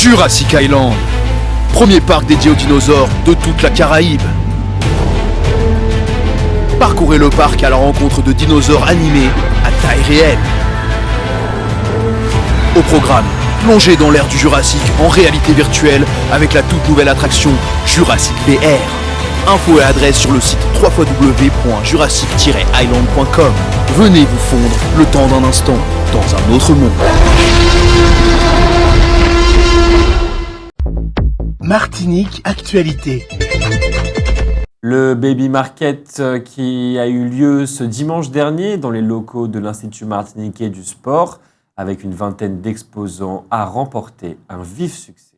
Jurassic Island, premier parc dédié aux dinosaures de toute la Caraïbe. Parcourez le parc à la rencontre de dinosaures animés à taille réelle. Au programme, plongez dans l'ère du Jurassique en réalité virtuelle avec la toute nouvelle attraction Jurassic VR. Infos et adresse sur le site www.jurassic-island.com. Venez vous fondre le temps d'un instant dans un autre monde. Martinique Actualité. Le Baby Market qui a eu lieu ce dimanche dernier dans les locaux de l'Institut martiniquais du sport avec une vingtaine d'exposants a remporté un vif succès.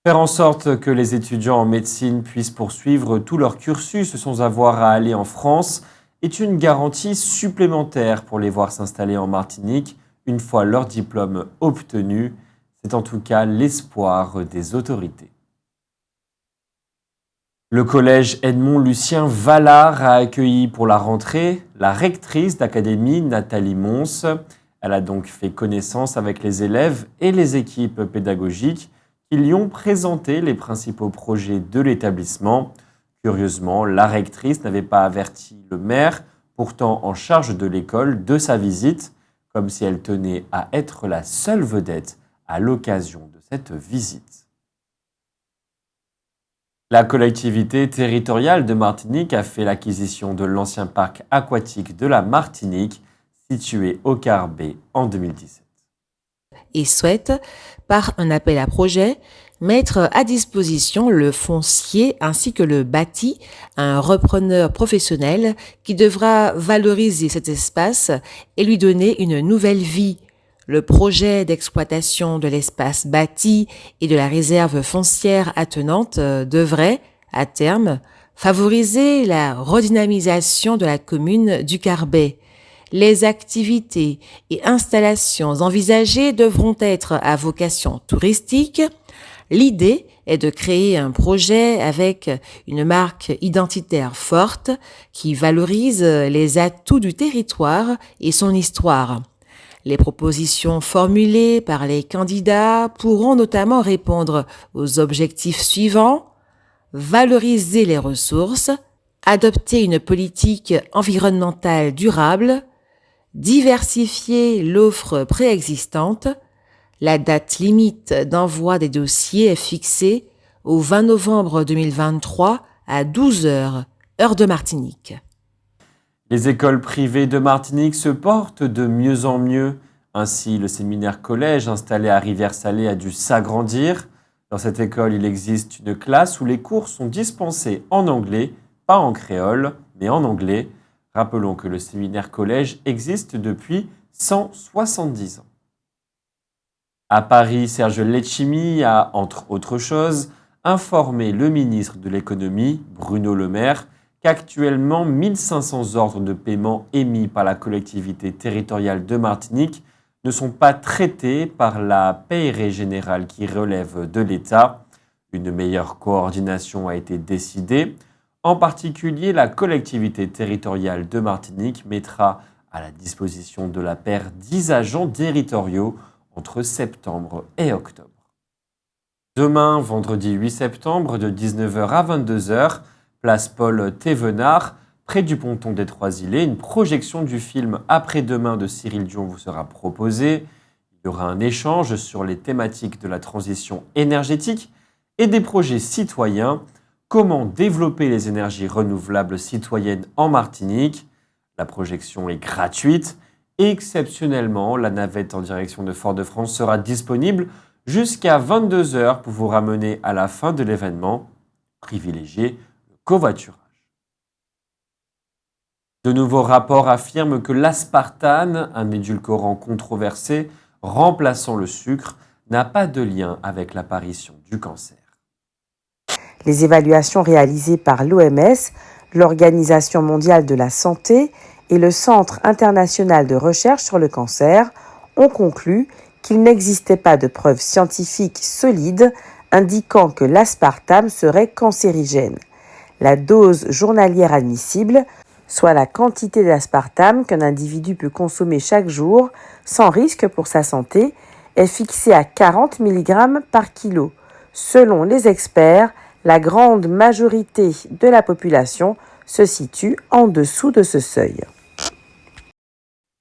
Faire en sorte que les étudiants en médecine puissent poursuivre tout leur cursus sans avoir à aller en France est une garantie supplémentaire pour les voir s'installer en Martinique une fois leur diplôme obtenu. C'est en tout cas l'espoir des autorités. Le collège Edmond-Lucien Vallard a accueilli pour la rentrée la rectrice d'académie Nathalie Mons. Elle a donc fait connaissance avec les élèves et les équipes pédagogiques qui lui ont présenté les principaux projets de l'établissement. Curieusement, la rectrice n'avait pas averti le maire, pourtant en charge de l'école, de sa visite, comme si elle tenait à être la seule vedette à l'occasion de cette visite. La collectivité territoriale de Martinique a fait l'acquisition de l'ancien parc aquatique de la Martinique, situé au Carbet en 2017. Et souhaite, par un appel à projet, mettre à disposition le foncier ainsi que le bâti à un repreneur professionnel qui devra valoriser cet espace et lui donner une nouvelle vie. Le projet d'exploitation de l'espace bâti et de la réserve foncière attenante devrait, à terme, favoriser la redynamisation de la commune du Carbet. Les activités et installations envisagées devront être à vocation touristique. L'idée est de créer un projet avec une marque identitaire forte qui valorise les atouts du territoire et son histoire. Les propositions formulées par les candidats pourront notamment répondre aux objectifs suivants: valoriser les ressources, adopter une politique environnementale durable, diversifier l'offre préexistante. La date limite d'envoi des dossiers est fixée au 20 novembre 2023 à 12h, heure de Martinique. Les écoles privées de Martinique se portent de mieux en mieux. Ainsi, le séminaire collège installé à Rivière-Salée a dû s'agrandir. Dans cette école, il existe une classe où les cours sont dispensés en anglais, pas en créole, mais en anglais. Rappelons que le séminaire collège existe depuis 170 ans. À Paris, Serge Letchimy a, entre autres choses, informé le ministre de l'économie, Bruno Le Maire, qu'actuellement 1500 ordres de paiement émis par la collectivité territoriale de Martinique ne sont pas traités par la pairie générale qui relève de l'État. Une meilleure coordination a été décidée. En particulier, la collectivité territoriale de Martinique mettra à la disposition de la paire 10 agents territoriaux entre septembre et octobre. Demain, vendredi 8 septembre, de 19h à 22h, place Paul Thévenard, près du ponton des Trois-Îlets, une projection du film Après-demain de Cyril Dion vous sera proposée. Il y aura un échange sur les thématiques de la transition énergétique et des projets citoyens. Comment développer les énergies renouvelables citoyennes en Martinique? La projection est gratuite. Exceptionnellement, la navette en direction de Fort-de-France sera disponible jusqu'à 22h pour vous ramener à la fin de l'événement. Privilégiez le covoiturage. De nouveaux rapports affirment que l'aspartame, un édulcorant controversé remplaçant le sucre, n'a pas de lien avec l'apparition du cancer. Les évaluations réalisées par l'OMS, l'Organisation mondiale de la santé et le Centre international de recherche sur le cancer ont conclu qu'il n'existait pas de preuves scientifiques solides indiquant que l'aspartame serait cancérigène. La dose journalière admissible, soit la quantité d'aspartame qu'un individu peut consommer chaque jour sans risque pour sa santé, est fixé à 40 mg par kilo. Selon les experts, la grande majorité de la population se situe en dessous de ce seuil.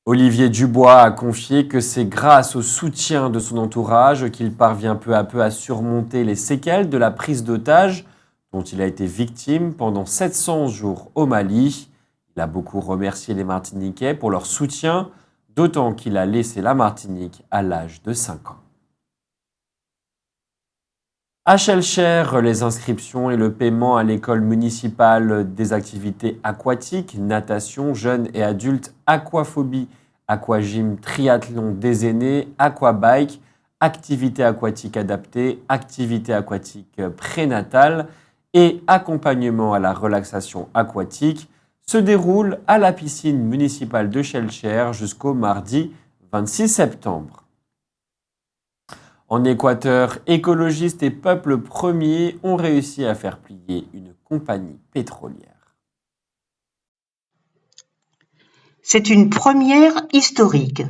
Olivier Dubois a confié que c'est grâce au soutien de son entourage qu'il parvient peu à peu à surmonter les séquelles de la prise d'otage dont il a été victime pendant 700 jours au Mali. Il a beaucoup remercié les Martiniquais pour leur soutien, d'autant qu'il a laissé la Martinique à l'âge de 5 ans. À Schellcher, les inscriptions et le paiement à l'école municipale des activités aquatiques, natation, jeunes et adultes, aquaphobie, aquagym, triathlon des aînés, aquabike, activités aquatiques adaptées, activités aquatiques prénatales et accompagnement à la relaxation aquatique se déroulent à la piscine municipale de Schellcher jusqu'au mardi 26 septembre. En Équateur, écologistes et peuples premiers ont réussi à faire plier une compagnie pétrolière. C'est une première historique.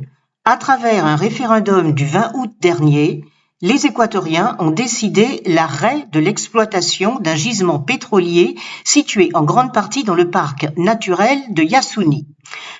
À travers un référendum du 20 août dernier, les Équatoriens ont décidé l'arrêt de l'exploitation d'un gisement pétrolier situé en grande partie dans le parc naturel de Yasuni.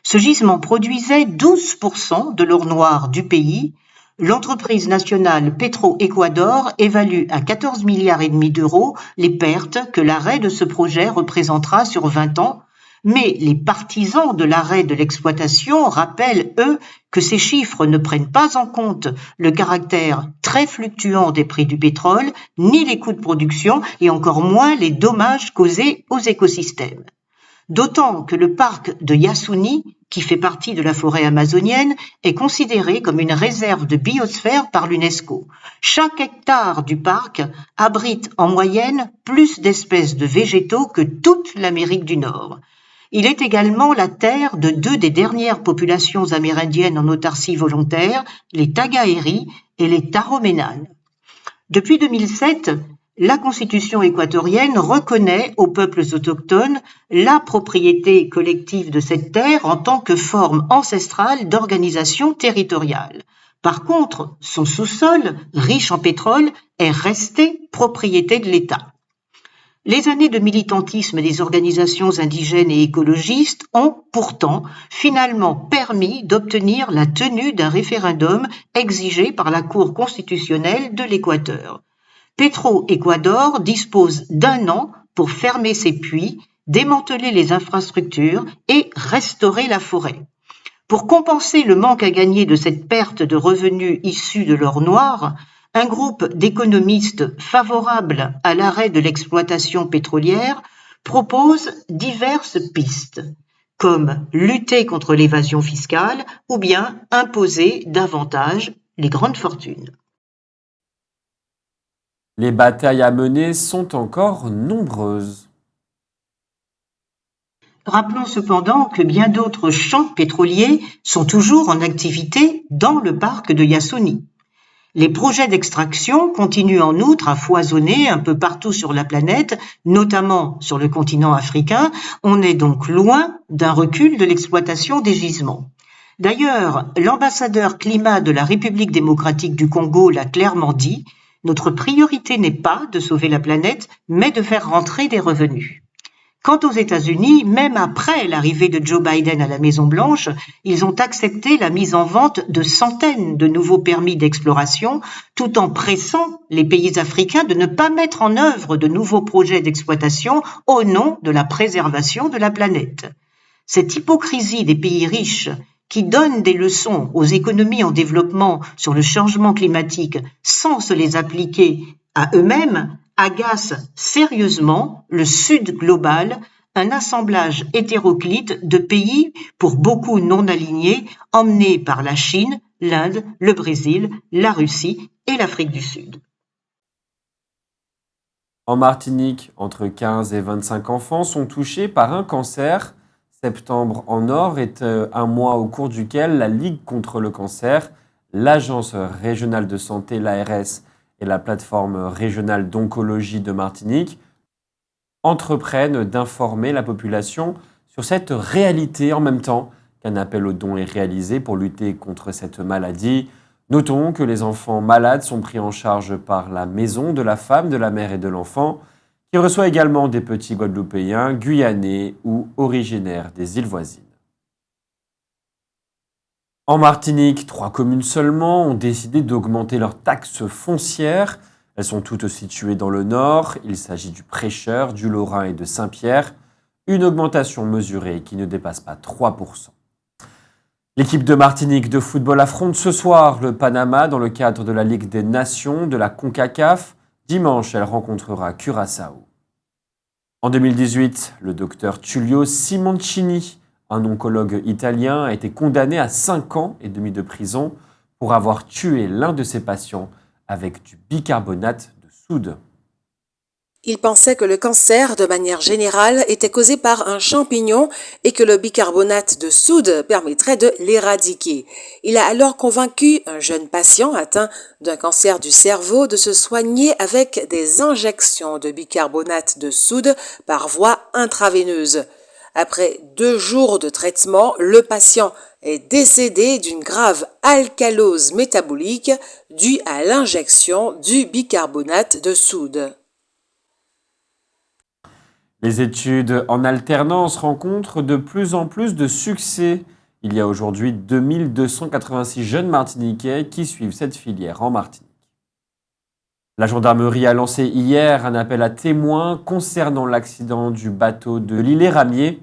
Ce gisement produisait 12% de l'or noir du pays. L'entreprise nationale Petro-Ecuador évalue à 14,5 milliards d'euros les pertes que l'arrêt de ce projet représentera sur 20 ans, mais les partisans de l'arrêt de l'exploitation rappellent, eux, que ces chiffres ne prennent pas en compte le caractère très fluctuant des prix du pétrole, ni les coûts de production, et encore moins les dommages causés aux écosystèmes. D'autant que le parc de Yasuni, qui fait partie de la forêt amazonienne, est considéré comme une réserve de biosphère par l'UNESCO. Chaque hectare du parc abrite en moyenne plus d'espèces de végétaux que toute l'Amérique du Nord. Il est également la terre de 2 des dernières populations amérindiennes en autarcie volontaire, les Tagaeri et les Taroménanes. Depuis 2007, la Constitution équatorienne reconnaît aux peuples autochtones la propriété collective de cette terre en tant que forme ancestrale d'organisation territoriale. Par contre, son sous-sol, riche en pétrole, est resté propriété de l'État. Les années de militantisme des organisations indigènes et écologistes ont pourtant finalement permis d'obtenir la tenue d'un référendum exigé par la Cour constitutionnelle de l'Équateur. Petro-Ecuador dispose d'1 an pour fermer ses puits, démanteler les infrastructures et restaurer la forêt. Pour compenser le manque à gagner de cette perte de revenus issus de l'or noir, un groupe d'économistes favorables à l'arrêt de l'exploitation pétrolière propose diverses pistes, comme lutter contre l'évasion fiscale ou bien imposer davantage les grandes fortunes. Les batailles à mener sont encore nombreuses. Rappelons cependant que bien d'autres champs pétroliers sont toujours en activité dans le parc de Yasuni. Les projets d'extraction continuent en outre à foisonner un peu partout sur la planète, notamment sur le continent africain. On est donc loin d'un recul de l'exploitation des gisements. D'ailleurs, l'ambassadeur climat de la République démocratique du Congo l'a clairement dit, notre priorité n'est pas de sauver la planète, mais de faire rentrer des revenus. Quant aux États-Unis, même après l'arrivée de Joe Biden à la Maison-Blanche, ils ont accepté la mise en vente de centaines de nouveaux permis d'exploration, tout en pressant les pays africains de ne pas mettre en œuvre de nouveaux projets d'exploitation au nom de la préservation de la planète. Cette hypocrisie des pays riches qui donnent des leçons aux économies en développement sur le changement climatique sans se les appliquer à eux-mêmes agace sérieusement le Sud global, un assemblage hétéroclite de pays pour beaucoup non alignés, emmenés par la Chine, l'Inde, le Brésil, la Russie et l'Afrique du Sud. En Martinique, entre 15 et 25 enfants sont touchés par un cancer. Septembre en or est un mois au cours duquel la Ligue contre le cancer, l'Agence régionale de santé, l'ARS, et la plateforme régionale d'oncologie de Martinique entreprennent d'informer la population sur cette réalité en même temps qu'un appel aux dons est réalisé pour lutter contre cette maladie. Notons que les enfants malades sont pris en charge par la maison de la femme, de la mère et de l'enfant, qui reçoit également des petits Guadeloupéens, Guyanais ou originaires des îles voisines. En Martinique, 3 communes seulement ont décidé d'augmenter leurs taxes foncières. Elles sont toutes situées dans le nord. Il s'agit du Prêcheur, du Lorrain et de Saint-Pierre. Une augmentation mesurée qui ne dépasse pas 3%. L'équipe de Martinique de football affronte ce soir le Panama dans le cadre de la Ligue des Nations de la CONCACAF. Dimanche, elle rencontrera Curaçao. En 2018, le docteur Tullio Simoncini, un oncologue italien, a été condamné à 5 ans et demi de prison pour avoir tué l'un de ses patients avec du bicarbonate de soude. Il pensait que le cancer, de manière générale, était causé par un champignon et que le bicarbonate de soude permettrait de l'éradiquer. Il a alors convaincu un jeune patient atteint d'un cancer du cerveau de se soigner avec des injections de bicarbonate de soude par voie intraveineuse. Après 2 jours de traitement, le patient est décédé d'une grave alcalose métabolique due à l'injection du bicarbonate de soude. Les études en alternance rencontrent de plus en plus de succès. Il y a aujourd'hui 2286 jeunes Martiniquais qui suivent cette filière en Martinique. La gendarmerie a lancé hier un appel à témoins concernant l'accident du bateau de l'Îlet-Ramier.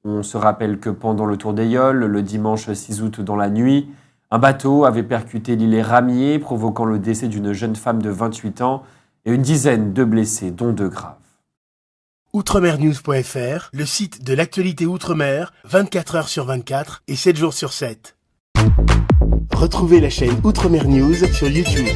On se rappelle que pendant le Tour d'Aïol, le dimanche 6 août dans la nuit, un bateau avait percuté l'Îlet-Ramier, provoquant le décès d'une jeune femme de 28 ans et une dizaine de blessés, dont 2 graves. Outremernews.fr, le site de l'actualité Outre-mer, 24 heures sur 24 et 7 jours sur 7. Retrouvez la chaîne Outremer News sur YouTube.